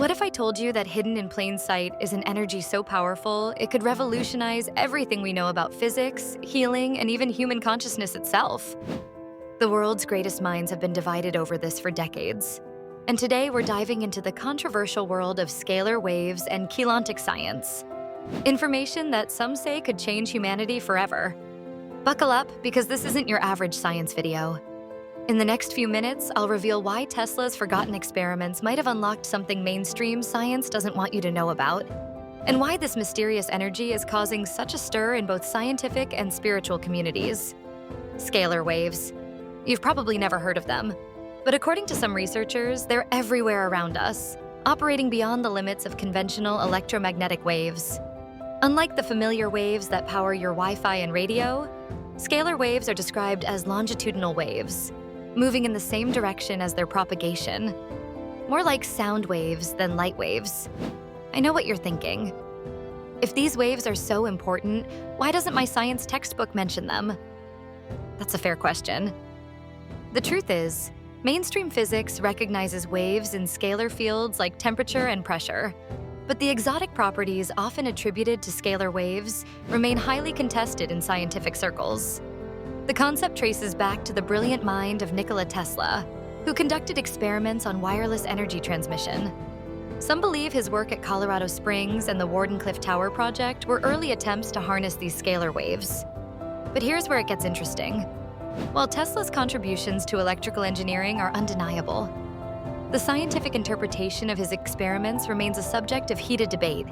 What if I told you that hidden in plain sight is an energy so powerful it could revolutionize everything we know about physics, healing, and even human consciousness itself? The world's greatest minds have been divided over this for decades. And today we're diving into the controversial world of scalar waves and Keylontic Science. Information that some say could change humanity forever. Buckle up, because this isn't your average science video. In the next few minutes, I'll reveal why Tesla's forgotten experiments might have unlocked something mainstream science doesn't want you to know about, and why this mysterious energy is causing such a stir in both scientific and spiritual communities. Scalar waves. You've probably never heard of them, but according to some researchers, they're everywhere around us, operating beyond the limits of conventional electromagnetic waves. Unlike the familiar waves that power your Wi-Fi and radio, scalar waves are described as longitudinal waves, moving in the same direction as their propagation. More like sound waves than light waves. I know what you're thinking. If these waves are so important, why doesn't my science textbook mention them? That's a fair question. The truth is, mainstream physics recognizes waves in scalar fields like temperature and pressure, but the exotic properties often attributed to scalar waves remain highly contested in scientific circles. The concept traces back to the brilliant mind of Nikola Tesla, who conducted experiments on wireless energy transmission. Some believe his work at Colorado Springs and the Wardenclyffe Tower project were early attempts to harness these scalar waves. But here's where it gets interesting. While Tesla's contributions to electrical engineering are undeniable, the scientific interpretation of his experiments remains a subject of heated debate.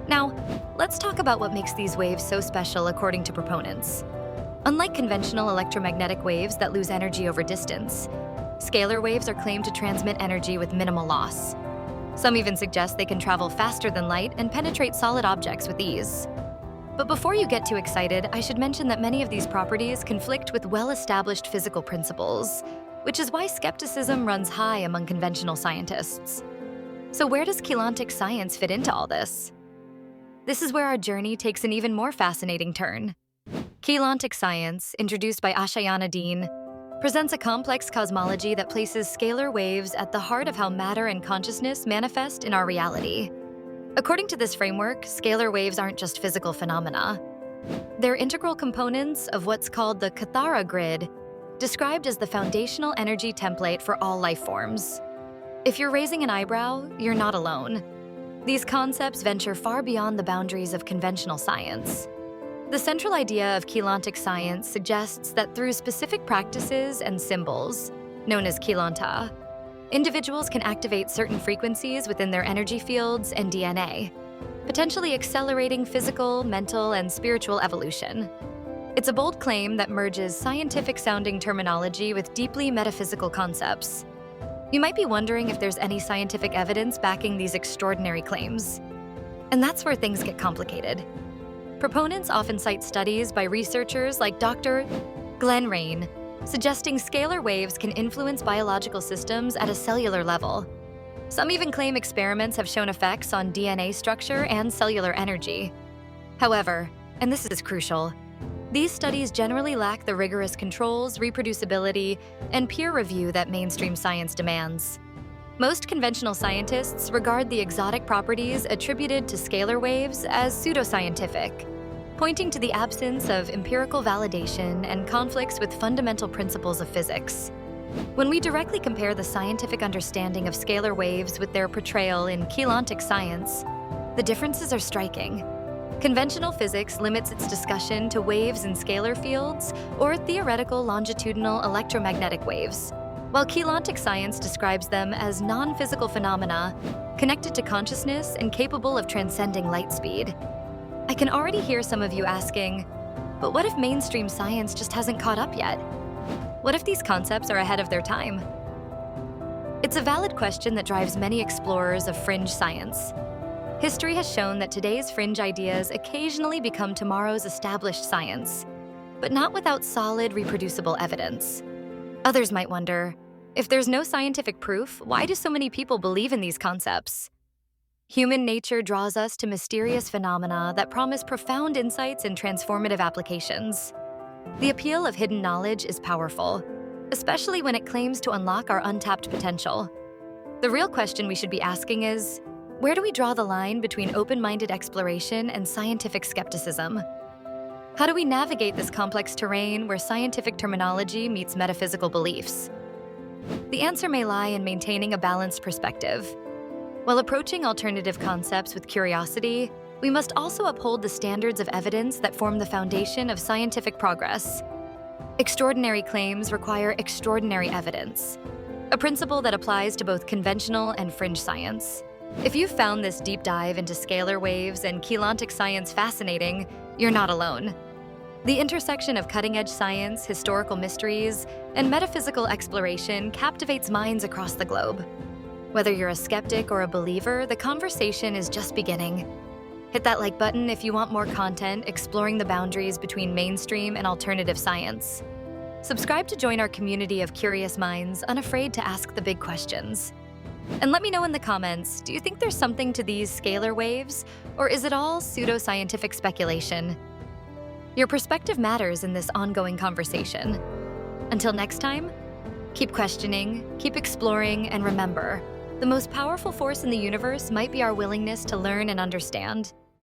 Now, let's talk about what makes these waves so special according to proponents. Unlike conventional electromagnetic waves that lose energy over distance, scalar waves are claimed to transmit energy with minimal loss. Some even suggest they can travel faster than light and penetrate solid objects with ease. But before you get too excited, I should mention that many of these properties conflict with well-established physical principles, which is why skepticism runs high among conventional scientists. So where does Keylontic Science fit into all this? This is where our journey takes an even more fascinating turn. Keylontic Science, introduced by Ashayana Dean, presents a complex cosmology that places scalar waves at the heart of how matter and consciousness manifest in our reality. According to this framework, scalar waves aren't just physical phenomena. They're integral components of what's called the Kathara Grid, described as the foundational energy template for all life forms. If you're raising an eyebrow, you're not alone. These concepts venture far beyond the boundaries of conventional science. The central idea of Keylontic Science suggests that through specific practices and symbols, known as Keylonta, individuals can activate certain frequencies within their energy fields and DNA, potentially accelerating physical, mental, and spiritual evolution. It's a bold claim that merges scientific-sounding terminology with deeply metaphysical concepts. You might be wondering if there's any scientific evidence backing these extraordinary claims. And that's where things get complicated. Proponents often cite studies by researchers like Dr. Glenn Rain, suggesting scalar waves can influence biological systems at a cellular level. Some even claim experiments have shown effects on DNA structure and cellular energy. However, and this is crucial, these studies generally lack the rigorous controls, reproducibility, and peer review that mainstream science demands. Most conventional scientists regard the exotic properties attributed to scalar waves as pseudoscientific, pointing to the absence of empirical validation and conflicts with fundamental principles of physics. When we directly compare the scientific understanding of scalar waves with their portrayal in Keylontic Science, the differences are striking. Conventional physics limits its discussion to waves in scalar fields or theoretical longitudinal electromagnetic waves, while Keylontic Science describes them as non-physical phenomena connected to consciousness and capable of transcending light speed. I can already hear some of you asking, but what if mainstream science just hasn't caught up yet? What if these concepts are ahead of their time? It's a valid question that drives many explorers of fringe science. History has shown that today's fringe ideas occasionally become tomorrow's established science, but not without solid, reproducible evidence. Others might wonder, if there's no scientific proof, why do so many people believe in these concepts? Human nature draws us to mysterious phenomena that promise profound insights and transformative applications. The appeal of hidden knowledge is powerful, especially when it claims to unlock our untapped potential. The real question we should be asking is, where do we draw the line between open-minded exploration and scientific skepticism? How do we navigate this complex terrain where scientific terminology meets metaphysical beliefs? The answer may lie in maintaining a balanced perspective. While approaching alternative concepts with curiosity, we must also uphold the standards of evidence that form the foundation of scientific progress. Extraordinary claims require extraordinary evidence, a principle that applies to both conventional and fringe science. If you've found this deep dive into scalar waves and Keylontic Science fascinating, you're not alone. The intersection of cutting-edge science, historical mysteries, and metaphysical exploration captivates minds across the globe. Whether you're a skeptic or a believer, the conversation is just beginning. Hit that like button if you want more content exploring the boundaries between mainstream and alternative science. Subscribe to join our community of curious minds unafraid to ask the big questions. And let me know in the comments, do you think there's something to these scalar waves, or is it all pseudoscientific speculation? Your perspective matters in this ongoing conversation. Until next time, keep questioning, keep exploring, and remember, the most powerful force in the universe might be our willingness to learn and understand.